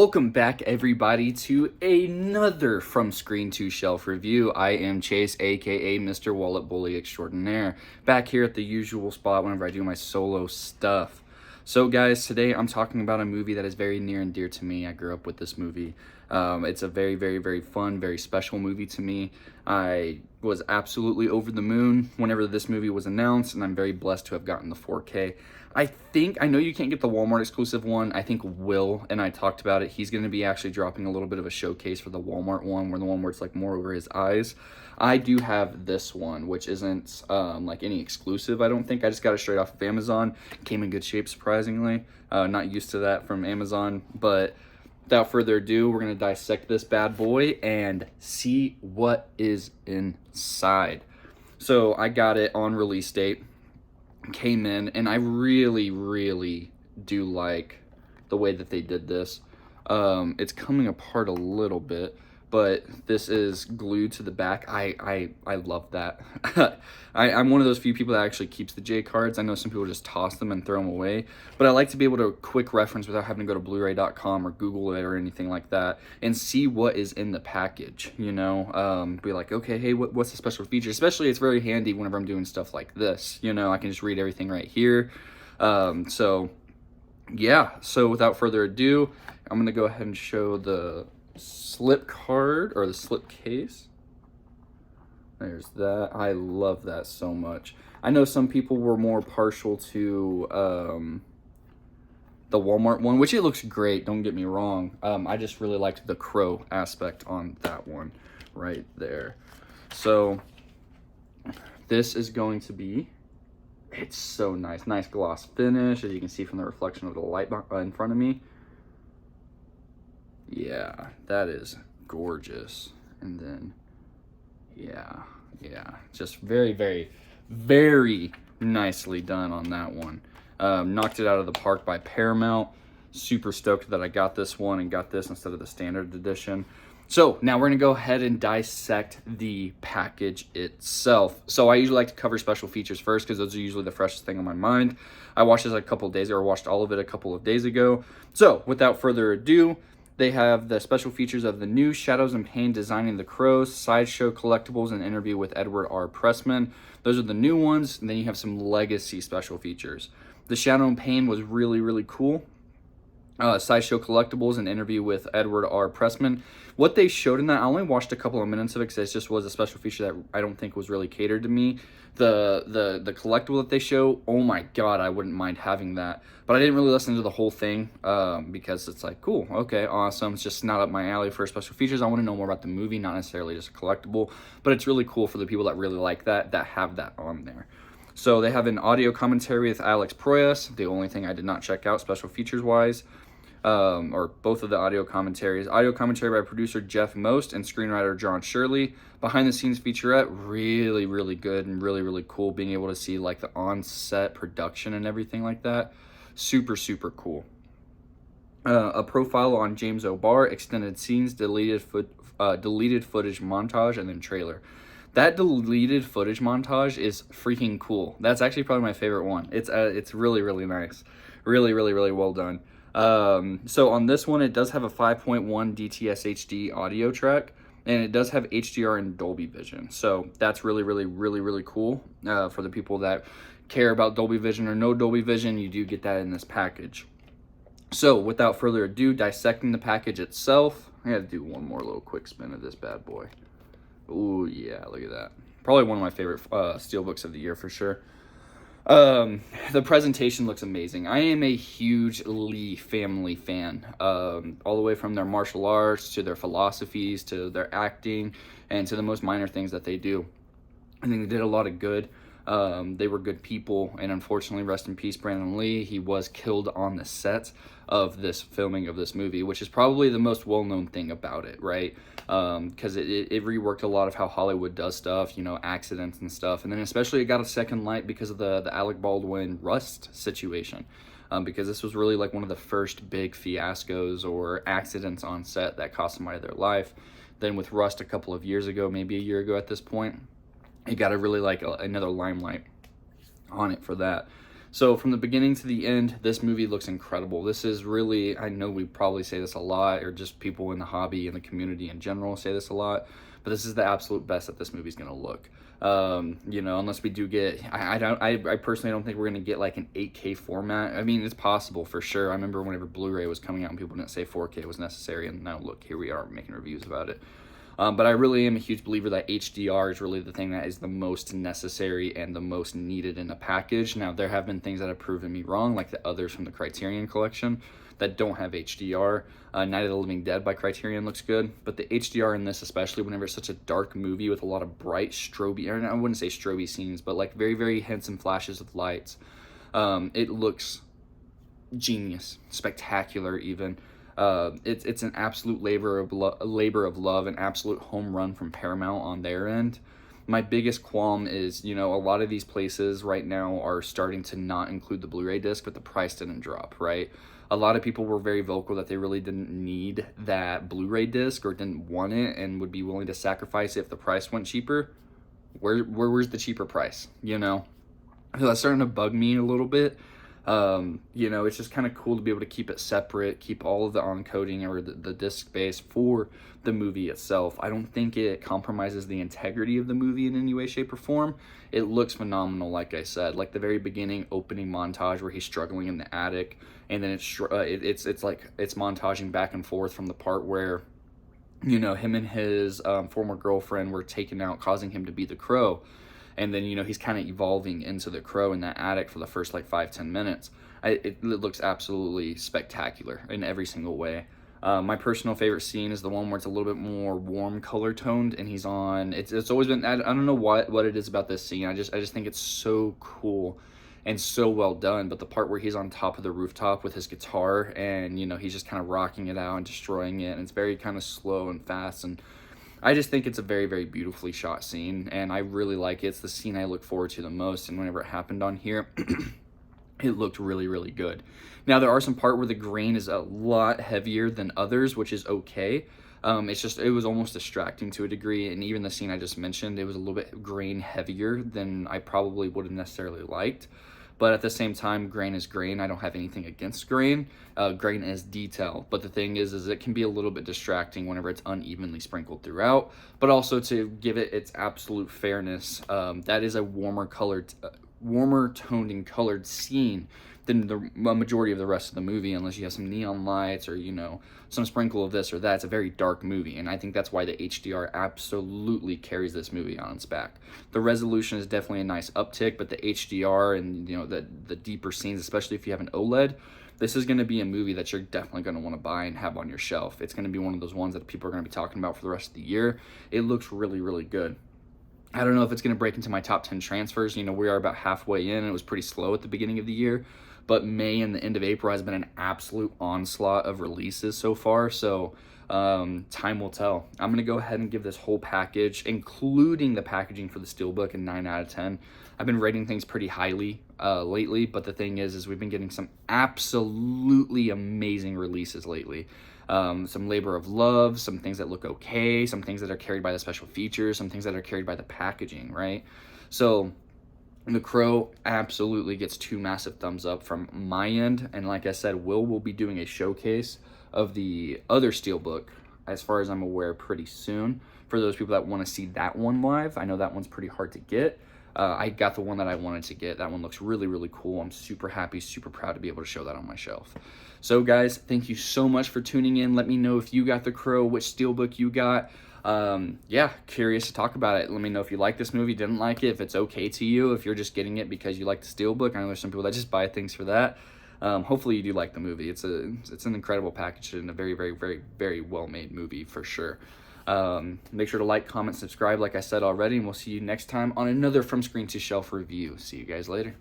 Welcome back, everybody, to another From Screen to Shelf review. I am Chase, aka Mr. Wallet Bully Extraordinaire, back here at the usual spot whenever I do my solo stuff. So, guys, today I'm talking about a movie that is very near and dear to me. I grew up with this movie. It's a very, very, very fun, very special movie to me. I was absolutely over the moon whenever this movie was announced, and I'm very blessed to have gotten the 4K. I know you can't get the Walmart exclusive one. I think Will and I talked about it. He's going to be actually dropping a little bit of a showcase for the Walmart one, where the one where it's like more over his eyes. I do have this one, which isn't like any exclusive, I don't think. I just got it straight off of Amazon. Came in good shape, surprisingly. Not used to that from Amazon, but without further ado, we're going to dissect this bad boy and see what is inside. So I got it on release date. Came in, and I really do like the way that they did this. It's coming apart a little bit, but this is glued to the back. I love that. I'm one of those few people that actually keeps the J cards. I know some people just toss them and throw them away, but I like to be able to quick reference without having to go to blu-ray.com or Google it or anything like that and see what is in the package, you know. Be like, okay, hey, what's the special feature? Especially it's very handy whenever I'm doing stuff like this, you know. I can just read everything right here. So without further ado, I'm gonna go ahead and show the slip card, or the slip case. There's that. I love that so much. I know some people were more partial to the Walmart one, which it looks great, don't get me wrong. I just really liked the crow aspect on that one right there. So this is going to be, it's so nice gloss finish, as you can see from the reflection of the light in front of me. Yeah, that is gorgeous. And then, yeah, just very nicely done on that one. Knocked it out of the park by Paramount. Super stoked that I got this one and got this instead of the standard edition. So now we're gonna go ahead and dissect the package itself. So I usually like to cover special features first because those are usually the freshest thing on my mind. I watched this a couple of days ago, or watched all of it a couple of days ago. So without further ado, they have the special features of the new Shadows and Pain Designing the Crows, Sideshow Collectibles, and Interview with Edward R. Pressman. Those are the new ones, and then you have some legacy special features. The Shadow and Pain was really cool. Sideshow Collectibles, and Interview with Edward R. Pressman. What they showed in that, I only watched a couple of minutes of it because it just was a special feature that I don't think was really catered to me. The collectible that they show, oh my god, I wouldn't mind having that. But I didn't really listen to the whole thing because it's like, cool, okay, awesome. It's just not up my alley for special features. I want to know more about the movie, not necessarily just a collectible. But it's really cool for the people that really like that have that on there. So they have an audio commentary with Alex Proyas, the only thing I did not check out special features wise. Or both of the audio commentaries. Audio commentary by producer Jeff Most and screenwriter John Shirley. Behind the scenes featurette, really good and really cool. Being able to see like the on-set production and everything like that. Super cool. A profile on James O'Barr, extended scenes, deleted footage montage, and then trailer. That deleted footage montage is freaking cool. That's actually probably my favorite one. It's really nice. Really well done. So on this one, it does have a 5.1 DTS HD audio track, and it does have HDR and Dolby Vision. So that's really cool. For the people that care about Dolby Vision or no Dolby Vision, you do get that in this package. So without further ado, dissecting the package itself, I gotta do one more little quick spin of this bad boy. Oh yeah, look at that. Probably one of my favorite Steelbooks of the year for sure. The presentation looks amazing. I am a huge Lee family fan, all the way from their martial arts to their philosophies to their acting and to the most minor things that they do. I think they did a lot of good. They were good people, and unfortunately, rest in peace, Brandon Lee. He was killed on the set of this filming of this movie, which is probably the most well-known thing about it, right? Because it reworked a lot of how Hollywood does stuff, you know, accidents and stuff. And then especially it got a second light because of the Alec Baldwin Rust situation. Because this was really like one of the first big fiascos or accidents on set that cost somebody their life. Then with Rust a couple of years ago, maybe a year ago at this point, it got a really like another limelight on it for that. So from the beginning to the end, this movie looks incredible. This is really, I know we probably say this a lot, or just people in the hobby and the community in general say this a lot, but this is the absolute best that this movie's gonna look. You know, unless we do get, I personally don't think we're gonna get like an 8K format. I mean, it's possible for sure. I remember whenever Blu-ray was coming out and people didn't say 4K was necessary, and now look, here we are making reviews about it. But I really am a huge believer that HDR is really the thing that is the most necessary and the most needed in a package. Now, there have been things that have proven me wrong, like the others from the Criterion collection that don't have HDR. Night of the Living Dead by Criterion looks good, but the HDR in this, especially whenever it's such a dark movie with a lot of bright strobe, or I wouldn't say strobe scenes, but like very, very hints and flashes of lights, it looks genius, spectacular even. It's an absolute labor of love, an absolute home run from Paramount on their end. My biggest qualm is, you know, a lot of these places right now are starting to not include the Blu-ray disc, but the price didn't drop, right? A lot of people were very vocal that they really didn't need that Blu-ray disc or didn't want it and would be willing to sacrifice it if the price went cheaper. Where's the cheaper price, you know? So that's starting to bug me a little bit. You know, it's just kind of cool to be able to keep it separate, keep all of the encoding or the disc space for the movie itself. I don't think it compromises the integrity of the movie in any way, shape, or form. It looks phenomenal, like I said. Like the very beginning opening montage where he's struggling in the attic, and then it's montaging back and forth from the part where, you know, him and his former girlfriend were taken out, causing him to be the Crow. And then, you know, he's kind of evolving into the Crow in that attic for the first like 5-10 minutes. It looks absolutely spectacular in every single way. My personal favorite scene is the one where it's a little bit more warm color toned, and he's on. It's always been, I don't know what it is about this scene. I just think it's so cool and so well done. But the part where he's on top of the rooftop with his guitar, and you know, he's just kind of rocking it out and destroying it, and it's very kind of slow and fast, and I just think it's a very, very beautifully shot scene, and I really like it. It's the scene I look forward to the most, and whenever it happened on here, it looked really, really good. Now, there are some part where the grain is a lot heavier than others, which is okay. It was almost distracting to a degree, and even the scene I just mentioned, it was a little bit grain heavier than I probably would have necessarily liked. But at the same time, grain is grain. I don't have anything against grain. Grain is detail. But the thing is it can be a little bit distracting whenever it's unevenly sprinkled throughout. But also to give it its absolute fairness, that is a warmer toned and colored scene than the majority of the rest of the movie, unless you have some neon lights or, you know, some sprinkle of this or that. It's a very dark movie, and I think that's why the HDR absolutely carries this movie on its back. The resolution is definitely a nice uptick, but the HDR and, you know, the deeper scenes, especially if you have an OLED, this is going to be a movie that you're definitely going to want to buy and have on your shelf. It's going to be one of those ones that people are going to be talking about for the rest of the year. It looks really, really good. I don't know if it's going to break into my top 10 transfers. You know, we are about halfway in. It was pretty slow at the beginning of the year, but May and the end of April has been an absolute onslaught of releases so far. So time will tell. I'm going to go ahead and give this whole package, including the packaging for the Steelbook, a 9 out of 10. I've been rating things pretty highly lately, but the thing is we've been getting some absolutely amazing releases lately. Some labor of love, some things that look okay, some things that are carried by the special features, some things that are carried by the packaging, right? So The Crow absolutely gets 2 massive thumbs up from my end, and like I said, will be doing a showcase of the other Steelbook, as far as I'm aware, pretty soon. For those people that want to see that one live, I know that one's pretty hard to get. I got the one that I wanted to get. That one looks really, really cool. I'm super happy, super proud to be able to show that on my shelf. So guys, thank you so much for tuning in. Let me know if you got The Crow, which Steelbook you got. Yeah, curious to talk about it. Let me know if you like this movie, didn't like it, if it's okay to you, if you're just getting it because you like the Steelbook. I know there's some people that just buy things for that. Hopefully you do like the movie. It's an incredible package and a very, very, very, very well-made movie for sure. Make sure to like, comment, subscribe like I said already, and we'll see you next time on another From Screen to Shelf review. See you guys later.